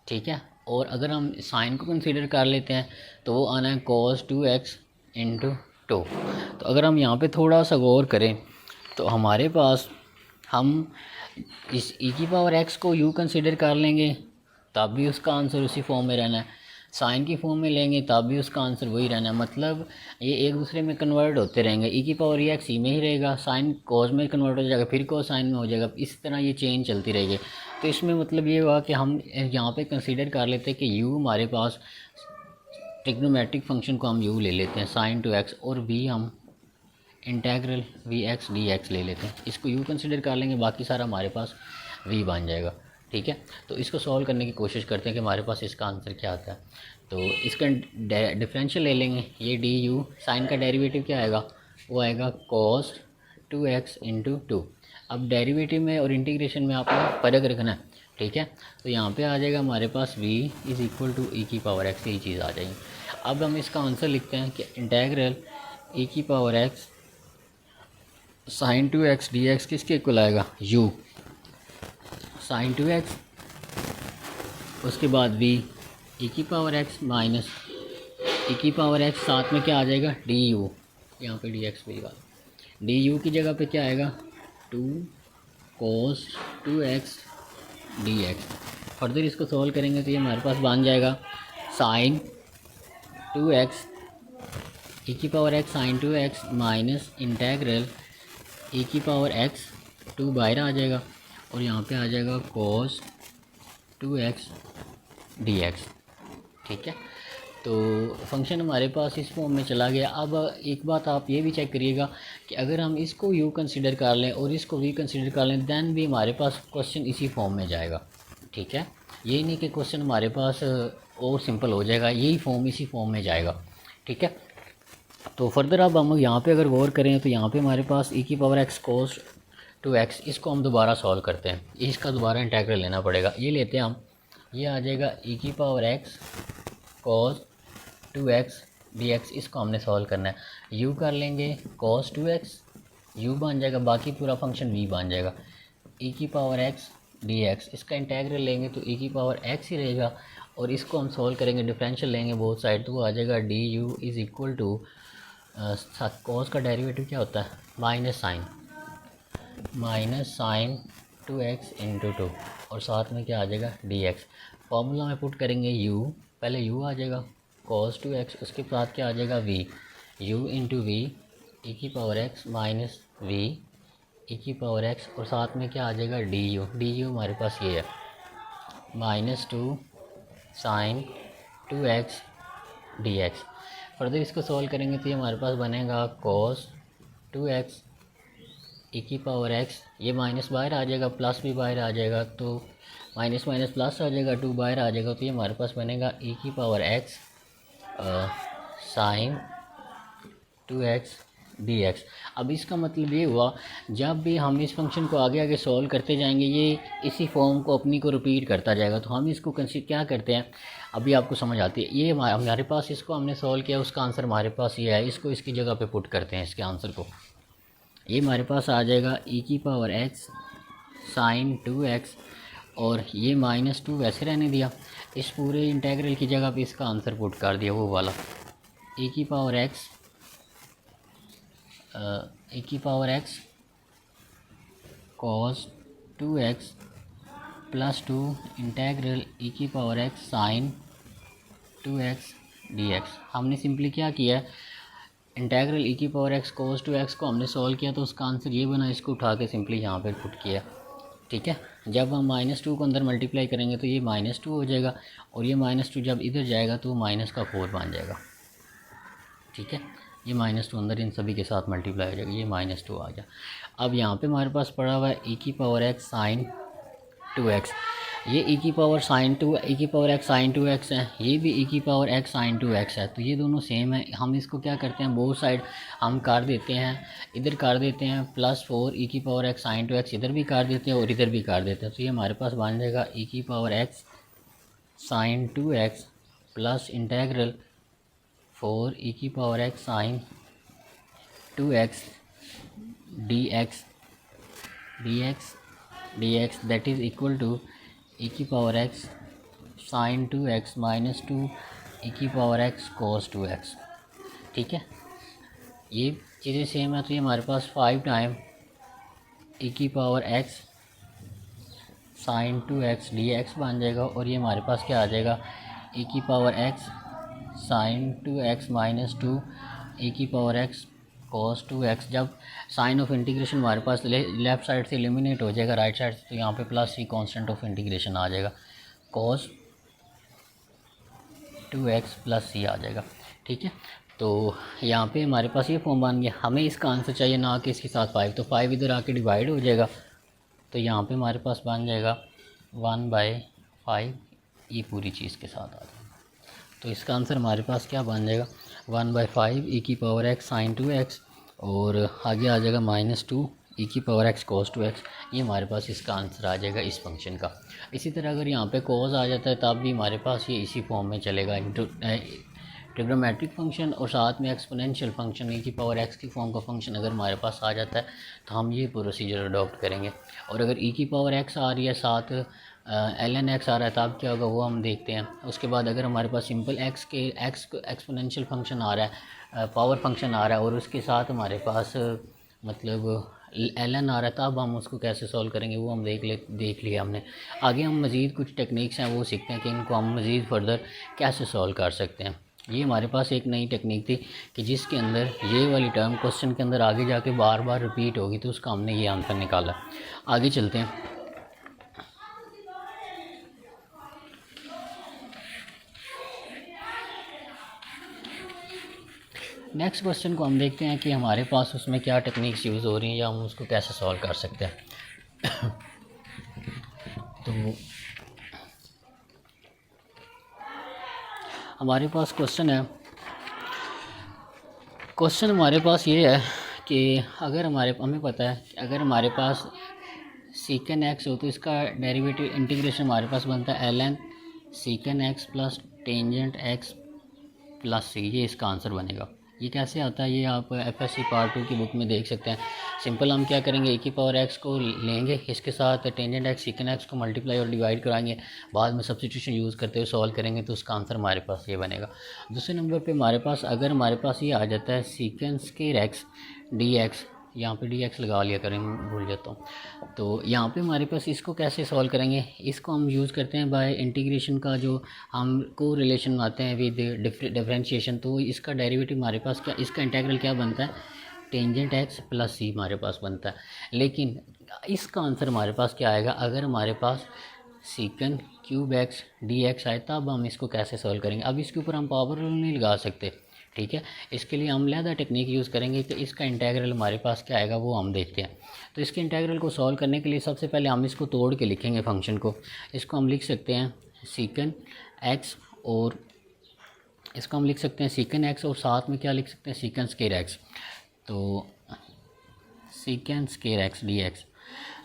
ठीक है, और अगर हम साइन को कंसिडर कर लेते हैं तो वो आना है cos 2x इंटू 2। तो अगर हम यहाँ पे थोड़ा सा गौर करें तो हमारे पास हम इस e⁻x को u कंसिडर कर लेंगे तब भी उसका आंसर उसी फॉर्म में रहना है। साइन की फॉर्म में लेंगे तब भी उसका आंसर वही रहना है, मतलब ये एक दूसरे में कन्वर्ट होते रहेंगे। ई की पावर ये एक्स ई में ही रहेगा, साइन कोस में कन्वर्ट हो जाएगा, फिर कोस साइन में हो जाएगा, इस तरह ये चेंज चलती रहेगी। तो इसमें मतलब ये हुआ कि हम यहाँ पे कंसीडर कर लेते हैं कि यू हमारे पास ट्रिग्नोमेट्रिक फंक्शन को हम यू ले लेते हैं साइन टू एक्स, और वी हम integral V X D X ले लेते हैं। इसको यू कंसिडर कर लेंगे, बाकी सारा हमारे पास वी बन जाएगा। ठीक है, तो इसको सॉल्व करने की कोशिश करते हैं कि हमारे पास इसका आंसर क्या आता है। तो इसका डिफरेंशियल ले लेंगे, ये डी यू साइन का डेरिवेटिव क्या आएगा, वो आएगा कॉस 2x इंटू 2। अब डेरिवेटिव में और इंटीग्रेशन में आपको फ़र्क रखना है। ठीक है, तो यहाँ पे आ जाएगा हमारे पास v इज़ इक्वल टू ई की पावर x, यही चीज़ आ जाएगी। अब हम इसका आंसर लिखते हैं कि इंटेग्रल ई की पावर x साइन 2x डी एक्स किसके इक्वल आएगा, u साइन 2x, उसके बाद v ई की पावर x माइनस ई की पावर x, साथ में क्या आ जाएगा डी यू, यहाँ पे डी एक्स वही बात, डी यू की जगह पे क्या आएगा 2 cos 2x डी एक्स। फर्दर इसको सॉल्व करेंगे तो ये हमारे पास बन जाएगा साइन 2x ई की power x sine 2x minus integral ई की पावर x, 2 बाहर आ जाएगा और यहाँ पे आ जाएगा cos 2x dx। ठीक है, तो फंक्शन हमारे पास इस फॉर्म में चला गया। अब एक बात आप ये भी चेक करिएगा कि अगर हम इसको u कंसीडर कर लें और इसको v कंसीडर कर लें, दैन भी हमारे पास क्वेश्चन इसी फॉर्म में जाएगा। ठीक है, ये नहीं कि क्वेश्चन हमारे पास और सिंपल हो जाएगा, यही फॉर्म इसी फॉर्म में जाएगा। ठीक है, तो फर्दर अब हम यहाँ पे अगर गौर करें तो यहाँ पे हमारे पास ई की पावर एक्स कोस 2x, इसको हम दोबारा सॉल्व करते हैं, इसका दोबारा इंटेग्रल लेना पड़ेगा। ये लेते हैं हम, ये आ जाएगा ई की पावर x कोस 2x dx, इसको हमने सॉल्व करना है। u कर लेंगे cos 2x, u बन जाएगा, बाकी पूरा फंक्शन v बन जाएगा। ई की पावर x dx, इसका इंटेग्रल लेंगे तो ई की पावर x ही रहेगा, और इसको हम सॉल्व करेंगे, डिफरेंशियल लेंगे बोथ साइड, तो वो आ जाएगा D you is equal to cos का डेरिवेटिव क्या होता है माइनस साइन 2x इंटू 2, और साथ में क्या आ जाएगा dx। फॉर्मूला में पुट करेंगे u, पहले u आ जाएगा cos 2x, उसके बाद क्या आ जाएगा v, u into V E की पावर x माइनस v ई की पावर x, और साथ में क्या आ जाएगा du हमारे पास ये है -2 साइन 2x dx। फर्दर इसको सॉल्व करेंगे तो ये हमारे पास बनेगा cos 2x ई की पावर x, ये माइनस बाहर आ जाएगा, प्लस भी बाहर आ जाएगा, तो माइनस माइनस प्लस आ जाएगा, 2 बाहर आ जाएगा, तो ये हमारे पास बनेगा ई की power x sine 2x dx। अब इसका मतलब ये हुआ, जब भी हम इस फंक्शन को आगे आगे सॉल्व करते जाएंगे ये इसी फॉर्म को अपनी को रिपीट करता जाएगा। तो हम इसको क्या करते हैं, अभी आपको समझ आती है। ये हमारे पास इसको हमने सॉल्व किया, उसका आंसर हमारे पास ये है, इसको इसकी जगह पे पुट करते हैं इसके आंसर को। ये हमारे पास आ जाएगा ई की पावर x साइन 2x, और ये -2 वैसे रहने दिया, इस पूरे इंटेग्रल की जगह पे इसका आंसर पुट कर दिया वो वाला ई की पावर x ई की power x cos 2x plus 2 integral ई की power x sine 2x dx। हमने सिंपली क्या किया है, इंटेग्रल ई की पावर x cos 2x को हमने सॉल्व किया तो उसका आंसर ये बना, इसको उठा के सिंपली यहाँ पे पुट किया। ठीक है, जब हम -2 को अंदर मल्टीप्लाई करेंगे तो ये -2 हो जाएगा, और ये -2 जब इधर जाएगा तो माइनस का 4 बन जाएगा। ठीक है, ये -2 अंदर इन सभी के साथ मल्टीप्लाई हो जाएगा, ये -2 आ गया। अब यहाँ पे हमारे पास पड़ा हुआ है ई की पावर x साइन 2x, ये ई की पावर x साइन 2x है, ये भी ई की पावर x साइन 2x है, तो ये दोनों सेम है। हम इसको क्या करते हैं, बोथ साइड हम कर देते हैं, इधर कर देते हैं +4 ई की पावर x साइन 2x, इधर भी कर देते हैं और इधर भी कर देते हैं, तो ये हमारे पास बन जाएगा ई की power x sine 2x plus integral 4 ई की power x sine 2x dx that is equal to ई की power x sine 2x minus 2 ई की पावर x cos 2x। ठीक है, ये चीज़ें सेम है, तो ये हमारे पास 5 टाइम ई की power x sine 2x dx बन जाएगा, और ये हमारे पास क्या आ जाएगा ए की power x sine 2x minus 2 a की पावर एक्स कॉस 2x। जब साइन ऑफ इंटीग्रेशन हमारे पास लेफ़्ट साइड से एलिमिनेट हो जाएगा राइट साइड से, तो यहाँ पे plus C constant of integration आ जाएगा, कॉस 2x प्लस सी आ जाएगा। ठीक है, तो यहाँ पे हमारे पास ये फॉर्म बन गया। हमें इसका आंसर चाहिए ना कि इसके साथ 5, तो 5 इधर आके डिवाइड हो जाएगा, तो यहाँ पे हमारे पास बन जाएगा 1/5 ये पूरी चीज़ के साथ आ जाएगा। तो इसका आंसर हमारे पास क्या बन जाएगा 1/5 e की पावर x साइन 2x और आगे आ जाएगा -2 e की पावर x cos 2x। ये हमारे पास इसका आंसर आ जाएगा इस फंक्शन का। इसी तरह अगर यहाँ पे cos आ जाता है तब भी हमारे पास ये इसी फॉर्म में चलेगा, ट्रिग्नोमेट्रिक फंक्शन और साथ में एक्सपोनेंशियल फंक्शन e की पावर x की फॉर्म का फंक्शन अगर हमारे पास आ जाता है तो हम ये प्रोसीजर अडॉप्ट करेंगे। और अगर e की पावर x आ रही है साथ ln x आ रहा है तब क्या होगा वो हम देखते हैं। उसके बाद अगर हमारे पास सिंपल x एक्सपोनेंशियल फंक्शन आ रहा है, पावर फंक्शन आ रहा है और उसके साथ हमारे पास मतलब ln आ रहा है तब हम उसको कैसे सॉल्व करेंगे वो हम देख लिया हमने। आगे हम मज़ीद कुछ टेक्निक्स हैं वो सीखते हैं कि इनको हम मज़ीद फर्दर कैसे सॉल्व कर सकते हैं। ये हमारे पास एक नई टेक्निक थी कि जिसके अंदर ये वाली टर्म क्वेश्चन के अंदर आगे जाके बार बार रिपीट होगी, तो उसका हमने ये आंसर निकाला। आगे चलते हैं। नेक्स्ट क्वेश्चन को हम देखते हैं कि हमारे पास उसमें क्या टेक्निक्स यूज़ हो रही हैं या हम उसको कैसे सॉल्व कर सकते हैं। तो हमारे पास क्वेश्चन हमारे पास ये है कि अगर हमें पता है कि अगर हमारे पास सीकन एक्स हो तो इसका डेरिवेटिव इंटीग्रेशन हमारे पास बनता है ln secant X plus tangent X plus C. ये इसका आंसर बनेगा। ये कैसे आता है ये आप FSC पार्ट 2 की बुक में देख सकते हैं। सिंपल हम क्या करेंगे, e की पावर x को लेंगे, इसके साथ टेंजेंट x सीकन x को मल्टीप्लाई और डिवाइड कराएंगे, बाद में सब्स्टिट्यूशन यूज़ करते हुए सॉल्व करेंगे तो उसका आंसर हमारे पास ये बनेगा। दूसरे नंबर पे हमारे पास अगर हमारे पास ये आ जाता है सीकन स्क्वायर x dx, यहाँ पे dx लगा लिया करें, भूल जाता हूँ। तो यहाँ पे हमारे पास इसको कैसे सॉल्व करेंगे, इसको हम यूज़ करते हैं बाय इंटीग्रेशन का जो हम को रिलेशन आते हैं विद डिफरेंशिएशन। तो इसका डेरिवेटिव हमारे पास क्या, इसका इंटीग्रल क्या बनता है टेंजेंट x प्लस सी हमारे पास बनता है। लेकिन इसका आंसर हमारे पास क्या आएगा अगर हमारे पास सीकन क्यूब x dx आए, तब हम इसको कैसे सॉल्व करेंगे। अब इसके ऊपर हम पावर रूल नहीं लगा सकते, ठीक है, इसके लिए हम अलग टेक्निक यूज़ करेंगे कि इसका इंटीग्रल हमारे पास क्या आएगा वो हम देखते हैं। तो इसके इंटीग्रल को सॉल्व करने के लिए सबसे पहले हम इसको तोड़ के लिखेंगे फंक्शन को। इसको हम लिख सकते हैं सीकन एक्स और इसको हम लिख सकते हैं सीकन एक्स और साथ में क्या लिख सकते हैं सीकन स्क्वायर एक्स। तो सीकन स्क्वायर एक्स डी एक्स,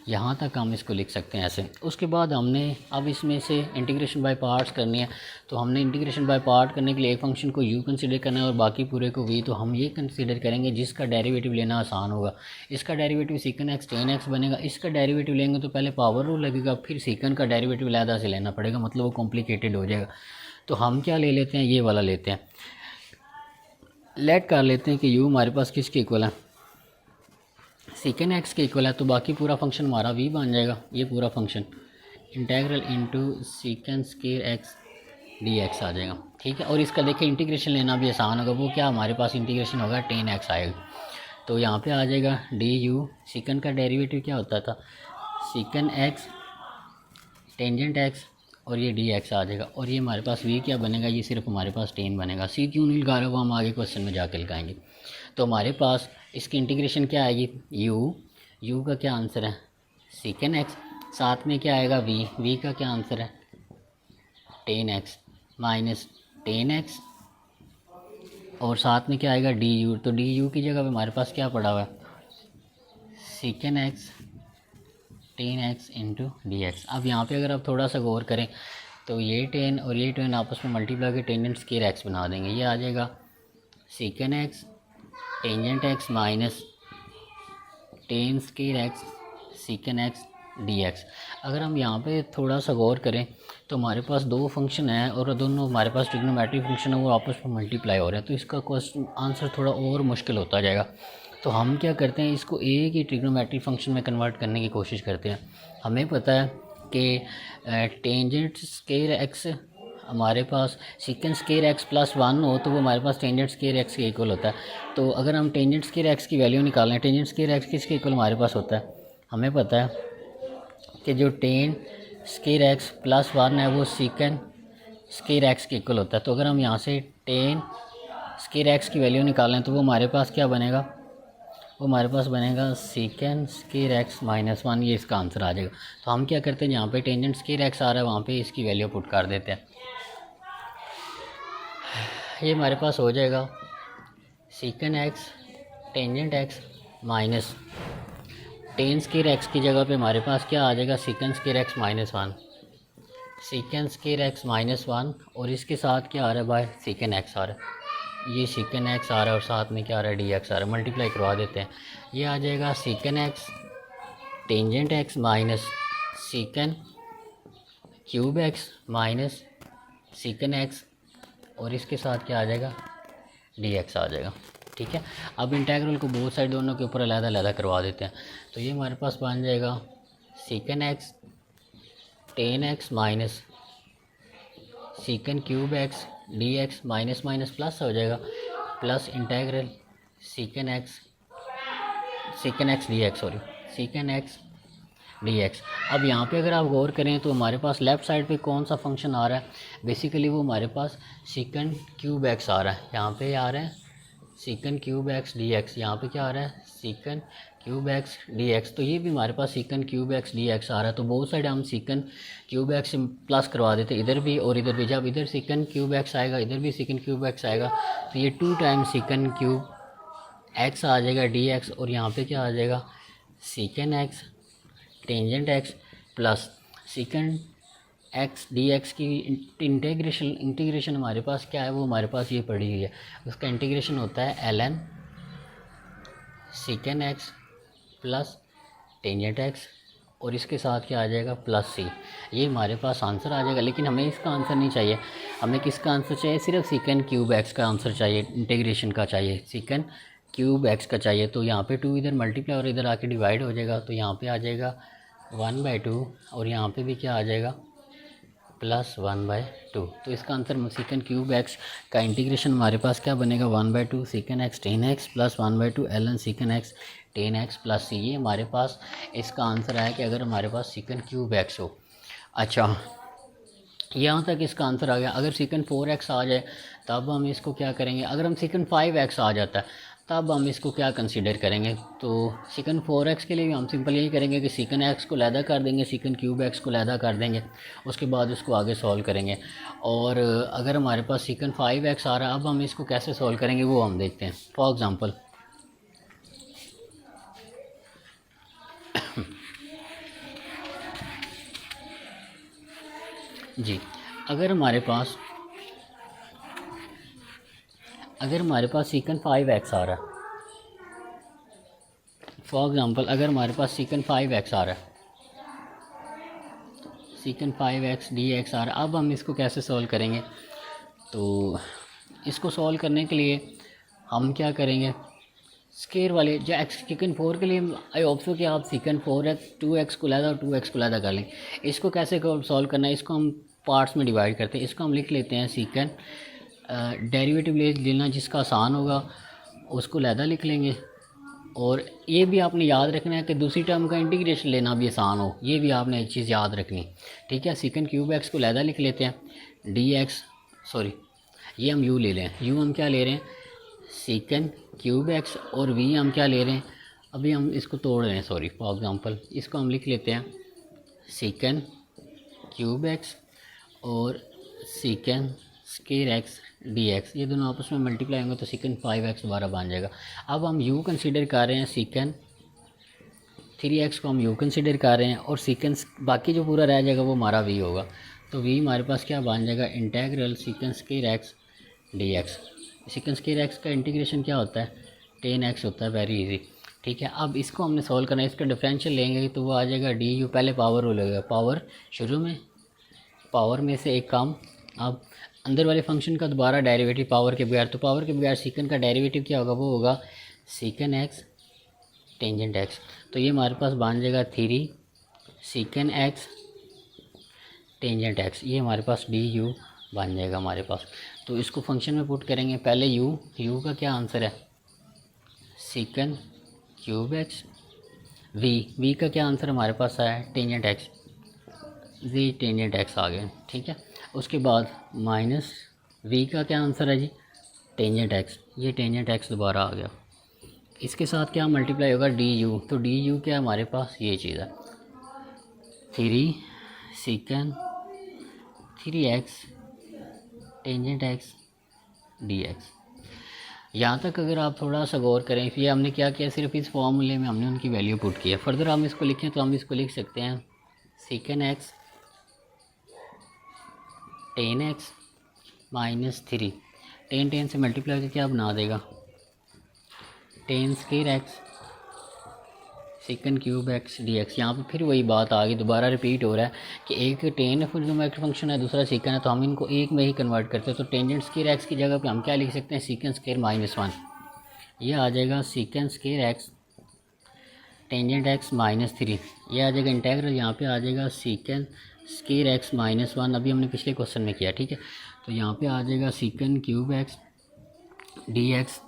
यहाँ तक हम इसको लिख सकते हैं ऐसे। उसके बाद हमने अब इसमें से इंटीग्रेशन बाय पार्ट्स करनी है। तो हमने इंटीग्रेशन बाय पार्ट करने के लिए एक फंक्शन को u कंसीडर करना है और बाकी पूरे को v। तो हम ये कंसीडर करेंगे जिसका डेरिवेटिव लेना आसान होगा। इसका डेरिवेटिव सीकन एक्स टेन एक्स बनेगा। इसका डेरिवेटिव लेंगे तो पहले पावर रूल लगेगा, फिर सीकन का डेरिवेटिव अलहदा से लेना पड़ेगा, मतलब वो कॉम्प्लिकेटेड हो जाएगा। तो हम क्या ले लेते हैं, ये वाला लेते हैं। लेट कर लेते हैं कि u हमारे पास किसके इक्वल है, सीकन एक्स के इक्वल है। तो बाकी पूरा फंक्शन हमारा v बन जाएगा। ये पूरा function integral into secant square X dx आ जाएगा, ठीक है। और इसका देखिए इंटीग्रेशन लेना भी आसान होगा। वो क्या हमारे पास इंटीग्रेशन होगा टेन एक्स आएगा। तो यहाँ पे आ जाएगा du, सीकन का डेरिवेटिव क्या होता था सीकन एक्स टेंजेंट एक्स और ये dx आ जाएगा। और ये हमारे पास v क्या बनेगा, ये सिर्फ हमारे पास टेन बनेगा। सी क्यों नहीं लगा रहा वो हम आगे क्वेश्चन में जाके लगाएंगे। तो हमारे पास इसकी इंटीग्रेशन क्या आएगी u का क्या आंसर है सीकन एक्स, साथ में क्या आएगा v का क्या आंसर है ten X minus ten x और साथ में क्या आएगा du। तो du की जगह पे हमारे पास क्या पड़ा हुआ है secant X tan X into D X. अब यहाँ पे अगर आप थोड़ा सा गौर करें तो ये टेन और ये टेन आपस में मल्टीप्लाई के टेंजेंट स्क्वायर एक्स बना देंगे। ये आ जाएगा secant X tangent X minus tan square X secant X D X. अगर हम यहाँ पे थोड़ा सा गौर करें तो हमारे पास दो फंक्शन हैं और दोनों हमारे पास ट्रिग्नोमेट्रिक फंक्शन है, वो आपस में मल्टीप्लाई हो रहे हैं। तो इसका क्वेश्चन आंसर थोड़ा और मुश्किल होता जाएगा। तो हम क्या करते हैं, इसको एक ही ट्रिग्नोमेट्रिक फंक्शन में कन्वर्ट करने की कोशिश करते हैं। हमें पता है कि टेंजेंट स्क्वायर एक्स हमारे पास सीकेंड स्क्वायर एक्स प्लस 1 हो तो वो हमारे पास टेंजेंट स्क्वायर एक्स के इक्वल होता है। तो अगर हम टेंजेंट स्क्वायर एक्स की वैल्यू निकालें, टेंजेंट स्क्वायर एक्स किसके इक्वल हमारे पास होता है, हमें पता है कि जो टेन स्क्वायर एक्स प्लस 1 है वो सीकेंड स्क्वायर एक्स के इक्वल होता है। तो अगर हम यहाँ से टेन स्क्वायर एक्स की वैल्यू निकालें तो वो हमारे पास क्या बनेगा, वो हमारे पास बनेगा सीकेंड स्क्वायर एक्स माइनस 1, ये इसका आंसर आ जाएगा। तो हम क्या करते हैं, जहाँ पे टेंजेंट स्क्वायर एक्स आ रहा है वहाँ पे इसकी वैल्यू पुट कर देते हैं। ये हमारे पास हो जाएगा सीकेंड x tangent X minus tan square x की जगह पे हमारे पास क्या आ जाएगा, secant square x minus 1, secant square x minus 1, और इसके साथ क्या आ रहा है भाई, सीकेंड एक्स आ रहा है। ये सीकेंड एक्स आ रहा है और साथ में क्या आ रहा है, डी एक्स आ रहा है। मल्टीप्लाई करवा देते हैं, ये आ जाएगा सीकेंड x tangent X minus सीकेंड cube x minus सीकेंड x, और इसके साथ क्या आ जाएगा, डी एक्स आ जाएगा। ठीक है, अब इंटेग्रल को बोथ साइड दोनों के ऊपर अलग-अलग करवा देते हैं। तो ये हमारे पास बन जाएगा सीकेंड X tan X minus सीकेंड cube X D x minus minus plus हो जाएगा, plus integral सीकेंड x D x, sorry सीकेंड x D X. अब यहाँ पे अगर आप गौर करें तो हमारे पास लेफ़्ट साइड पे कौन सा फंक्शन आ रहा है, बेसिकली वो हमारे पास सीकेंड क्यूब एक्स आ रहा है। यहाँ पे आ रहा है secant cube X D X, यहाँ पे क्या आ रहा है, secant cube X D X. तो ये भी हमारे पास secant cube X D X आ रहा है। तो बहुत साइड हम सीकेंड क्यूब एक्स प्लस करवा देते इधर भी और इधर भी। जब इधर सीकेंड क्यूब एक्स आएगा इधर भी सीकेंड क्यूब एक्स आएगा, तो ये 2 टाइम्स सीकेंड क्यूब एक्स आ जाएगा डी एक्स, और यहाँ पे क्या आ जाएगा सीकेंड x tangent X plus सीकेंड x D x की इंटीग्रेशन हमारे पास क्या है, वो हमारे पास ये पड़ी हुई है। उसका इंटीग्रेशन होता है l N secant x plus tangent x, और इसके साथ क्या आ जाएगा, प्लस सी। ये हमारे पास आंसर आ जाएगा। लेकिन हमें इसका आंसर नहीं चाहिए, हमें किसका आंसर चाहिए, सिर्फ सीकेंड क्यूब एक्स का आंसर चाहिए, इंटीग्रेशन का चाहिए, सीकेंड क्यूब एक्स का चाहिए। तो यहाँ पे 2 इधर मल्टीप्लाई और इधर आके डिवाइड हो जाएगा, तो यहाँ पे आ जाएगा 1/2, और यहाँ पे भी क्या आ जाएगा प्लस 1/2। तो इसका आंसर सीकेंड क्यूब एक्स का इंटीग्रेशन हमारे पास क्या बनेगा, 1/2 secant X tan X plus 1/2 L N secant X tan X plus C. ये हमारे पास इसका आंसर आया कि अगर हमारे पास सीकेंड क्यूब एक्स हो। अच्छा, यहाँ तक इसका आंसर आ गया। अगर सीकेंड 4x आ जाए तब हम इसको क्या करेंगे, अगर हम सीकेंड 5x आ जाता है तब हम इसको क्या कंसीडर करेंगे। तो सीकेंड 4x के लिए भी हम सिंपल यही करेंगे कि सीकेंड x को लैदा कर देंगे, सीकेंड क्यूब x को लैदा कर देंगे, उसके बाद उसको आगे सॉल्व करेंगे। और अगर हमारे पास सीकेंड 5x आ रहा है, अब हम इसको कैसे सॉल्व करेंगे वो हम देखते हैं। फॉर एग्ज़ाम्पल जी, अगर हमारे पास सीकेंड 5x आ रहा है, फॉर एग्ज़ाम्पल अगर हमारे पास सीकेंड 5x आ रहा है, सीकेंड 5x dx आ रहा है, अब हम इसको कैसे सॉल्व करेंगे। तो इसको सॉल्व करने के लिए हम क्या करेंगे, स्केयर वाले जो एक्स सीकेंड 4 के लिए आई होप सो कि आप सीकेंड 4x 2x को लैदा और 2x को लैदा कर लें। इसको कैसे सॉल्व करना है, इसको हम पार्ट्स में डिवाइड करते हैं। इसको हम लिख लेते हैं सीकेंड डेरिवेटिव लेना जिसका आसान होगा उसको लैदा लिख लेंगे, और ये भी आपने याद रखना है कि दूसरी टर्म का इंटीग्रेशन लेना भी आसान हो, ये भी आपने एक चीज़ याद रखनी। ठीक है, सीकेंड क्यूब एक्स को लैदा लिख लेते हैं, डी एक्स सॉरी ये हम यू ले लें, यू हम क्या ले रहे हैं सीकेंड क्यूब एक्स, और वी हम क्या ले रहे हैं, अभी हम इसको तोड़ रहे हैं सॉरी। फॉर एग्ज़ाम्पल इसको हम लिख लेते हैं सीकेंड क्यूब एक्स और secant square x D X, ये दोनों आपस में मल्टीप्लाई होंगे तो सीकेंड 5x दोबारा बन जाएगा। अब हम u कंसीडर कर रहे हैं, सीकेंड 3x को हम u कंसीडर कर रहे हैं, और सीकेंड बाकी जो पूरा रह जाएगा वो हमारा v होगा। तो v हमारे पास क्या बन जाएगा, integral secant square x D x. Secant square x का इंटीग्रेशन क्या होता है, 10x होता है, वेरी इजी। ठीक है, अब इसको हमने सॉल्व करना है, इसका डिफरेंशियल लेंगे तो वो आ जाएगा डी यू, पहले पावर हो लगेगा, पावर शुरू में पावर में से एक काम, अब अंदर वाले फंक्शन का दोबारा डेरिवेटिव पावर के बगैर, तो पावर के बगैर सीकेंड का डेरिवेटिव क्या होगा, वो होगा सीकेंड एक्स टेंजेंट एक्स। तो ये हमारे पास बन जाएगा 3 सीकेंड एक्स टेंजेंट एक्स, ये हमारे पास डी यू बन जाएगा हमारे पास। तो इसको फंक्शन में पुट करेंगे। पहले यू का क्या आंसर है, सीकन क्यूब एक्स। वी का क्या आंसर हमारे पास आया है, टेंजेंट एक्स। वी टेंजेंट एक्स आ गया, ठीक है। उसके बाद माइनस वी का क्या आंसर है जी, टेंजेंट एक्स। ये टेंजेंट एक्स दोबारा आ गया। इसके साथ क्या मल्टीप्लाई होगा, डी यू। तो डी यू क्या है हमारे पास, ये चीज़ है 3 सीकन 3x tangent x D X. यहाँ तक अगर आप थोड़ा सा गौर करें, फिर हमने क्या किया, सिर्फ इस फॉर्मूले में हमने उनकी वैल्यू पुट किया। फर्दर हम इसको लिखें तो हम इसको लिख सकते हैं secant X tan X minus 3। Tan से मल्टीप्लाई करके क्या बना देगा, tan square X second cube X D X. यहाँ पर फिर वही बात आ गई, दोबारा रिपीट हो रहा है कि एक टेन ट्रिग्नोमेट्रिक फंक्शन है, दूसरा सीकन है, तो हम इनको एक में ही कन्वर्ट करते हैं। तो टेंजेंट स्क्वायर एक्स की जगह पे हम क्या लिख सकते हैं, सीकन स्क्वायर -1। ये आ जाएगा secant square X tangent X -3। ये आ जाएगा इंटेग्रल, यहाँ पे आ जाएगा सीकन स्क्वायर एक्स -1। अभी हमने पिछले क्वेश्चन में किया, ठीक है। तो यहाँ पे आ जाएगा सीकन क्यूब एक्स डी एक्स।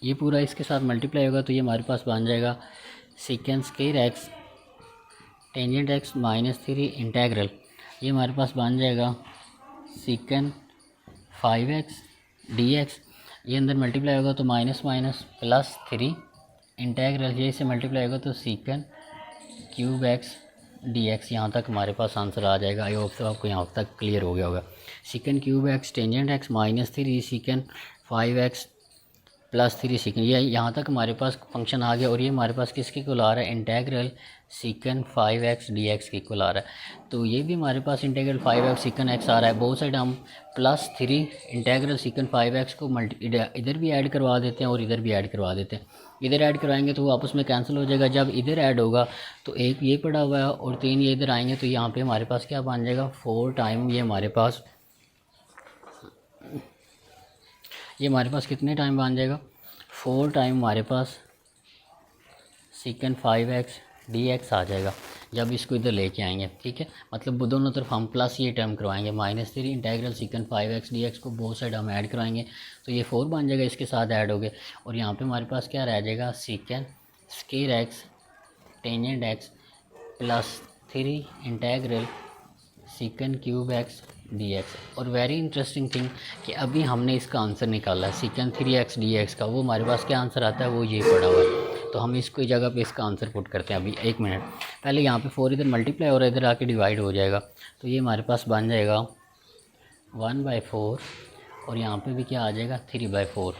ये पूरा इसके साथ मल्टीप्लाई होगा तो ये हमारे पास बन जाएगा secant square X tangent X -3 integral. ये हमारे पास बन जाएगा सीकन 5x डी एक्स। ये अंदर मल्टीप्लाई होगा तो माइनस माइनस +3 इंटेग्रल। ये से मल्टीप्लाई होगा तो secant cube X D X. यहाँ तक हमारे पास आंसर आ जाएगा। आई होप तो आपको यहाँ तक क्लियर हो गया होगा। Secant cube X tangent X -3 secant 5x +3 secant. ये यहाँ तक हमारे पास फंक्शन आ गया। और ये हमारे पास किसके इक्वल आ रहा है, इंटेग्रल सीकन 5x डी एक्स के इक्वल आ रहा है। तो ये भी हमारे पास इंटेग्रल 5x सीकन x आ रहा है। बहुत साइड हम +3 इंटेग्रल सीकन 5x को इधर भी ऐड करवा देते हैं और इधर भी ऐड करवा देते हैं। इधर ऐड करवाएंगे तो वो आपस में कैंसिल हो जाएगा। जब इधर ऐड होगा तो एक ये पड़ा हुआ है और 3 ये इधर आएंगे तो यहाँ पे हमारे पास क्या बन जाएगा, 4 टाइम। ये हमारे पास कितने टाइम बन जाएगा, 4 टाइम हमारे पास सीकन 5x डी एक्स आ जाएगा जब इसको इधर लेके आएंगे, ठीक है। मतलब दोनों तरफ हम प्लस ये टर्म करवाएंगे, -3 इंटेग्रल सीकन 5x डी एक्स को बोथ साइड हम ऐड कराएंगे तो ये 4 बन जाएगा, इसके साथ ऐड हो गए। और यहाँ पे हमारे पास क्या रह जाएगा, secant square X tangent X +3 integral secant cube X D X. और वेरी इंटरेस्टिंग थिंग कि अभी हमने इसका आंसर निकाला है सीकन 3x डी एक्स का। वो हमारे पास क्या आंसर आता है, वो ये पड़ा हुआ है। तो हम इसको जगह पे इसका आंसर पुट करते हैं। अभी 1 मिनट पहले यहाँ पे 4 इधर मल्टीप्लाई हो रहा है, इधर आके डिवाइड हो जाएगा। तो ये हमारे पास बन जाएगा 1/4 और यहाँ पे भी क्या आ जाएगा, 3/4।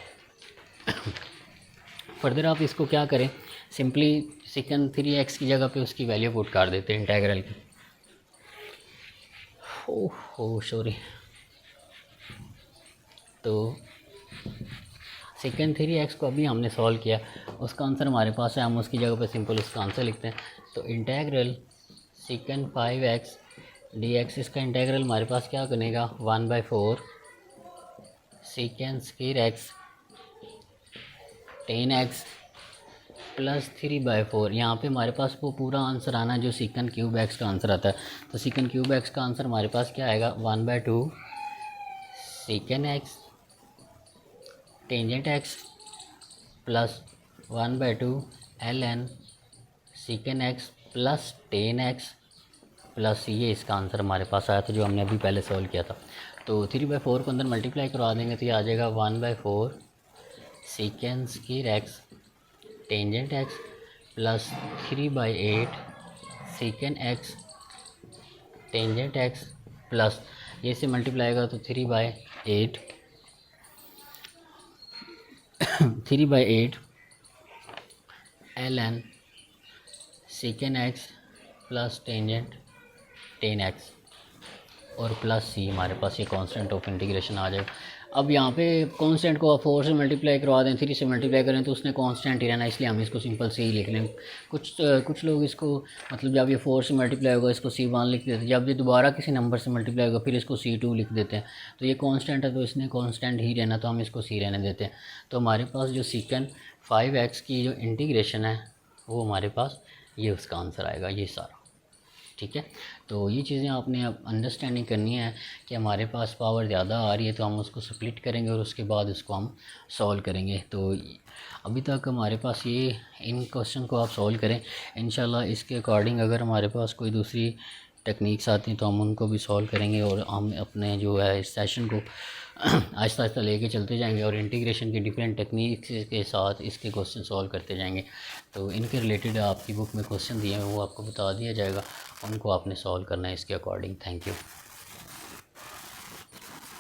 फर्दर आप इसको क्या करें, सिंपली सीकन 3x की जगह पे उसकी वैल्यू पुट कर देते हैं इंटेग्रल की। Oh sorry. तो सीकन 3x को अभी हमने सॉल्व किया, उसका आंसर हमारे पास है। हम उसकी जगह पे सिंपल उसका आंसर लिखते हैं। तो इंटेग्रल सीकन 5x डी एक्स, इसका इंटेग्रल हमारे पास क्या बनेगा, 1/4 सीकन स्क्वायर एक्स 10x +3/4। यहाँ पे हमारे पास वो पूरा आंसर आना जो सीकन क्यूब एक्स का आंसर आता है। तो सीकन क्यूब एक्स का आंसर हमारे पास क्या आएगा, 1/2 secant X tangent X +1/2 ln secant X +10x plus ये इसका आंसर हमारे पास आया था जो हमने अभी पहले सॉल्व किया था। तो 3/4 को अंदर मल्टीप्लाई करवा देंगे तो ये आ जाएगा 1/4 secant square X tangent X +3/8 secant X tangent X plus ये से मल्टीप्लाई होगा तो 3/8 ln secant X plus tangent 10x और प्लस सी हमारे पास ये कांस्टेंट ऑफ इंटीग्रेशन आ जाएगा। अब यहाँ पे कांस्टेंट को 4 से मल्टीप्लाई करवा दें, 3 से मल्टीप्लाई करें तो उसने कांस्टेंट ही रहना, इसलिए हम इसको सिंपल सी ही लिख लें। कुछ लोग इसको मतलब जब ये 4 से मल्टीप्लाई होगा इसको C1 लिख देते हैं, जब ये दोबारा किसी नंबर से मल्टीप्लाई होगा फिर इसको C2 लिख देते हैं। तो ये कांस्टेंट है तो इसने कांस्टेंट ही रहना, तो हम इसको C रहने देते हैं। तो हमारे पास जो सीकन 5x की जो इंटीग्रेशन है वो हमारे पास ये उसका आंसर आएगा, ये सारा। ठीक है। तो ये चीज़ें आपने अब अंडरस्टैंडिंग करनी है कि हमारे पास पावर ज़्यादा आ रही है तो हम उसको स्प्लिट करेंगे और उसके बाद उसको हम सॉल्व करेंगे। तो अभी तक हमारे पास ये इन क्वेश्चन को आप सॉल्व करें, इंशाल्लाह इसके अकॉर्डिंग अगर हमारे पास कोई दूसरी टेक्निक्स आती हैं तो हम उनको भी सॉल्व करेंगे और हम अपने जो है इस सेशन को आहिस्ता आहिस्ता लेके चलते जाएंगे और इंटीग्रेशन की डिफरेंट टेक्निक्स के साथ इसके क्वेश्चन सॉल्व करते जाएंगे। तो इनके रिलेटेड आपकी बुक में क्वेश्चन दिए हैं वो आपको बता दिया जाएगा, उनको आपने सॉल्व करना है इसके अकॉर्डिंग। Thank you.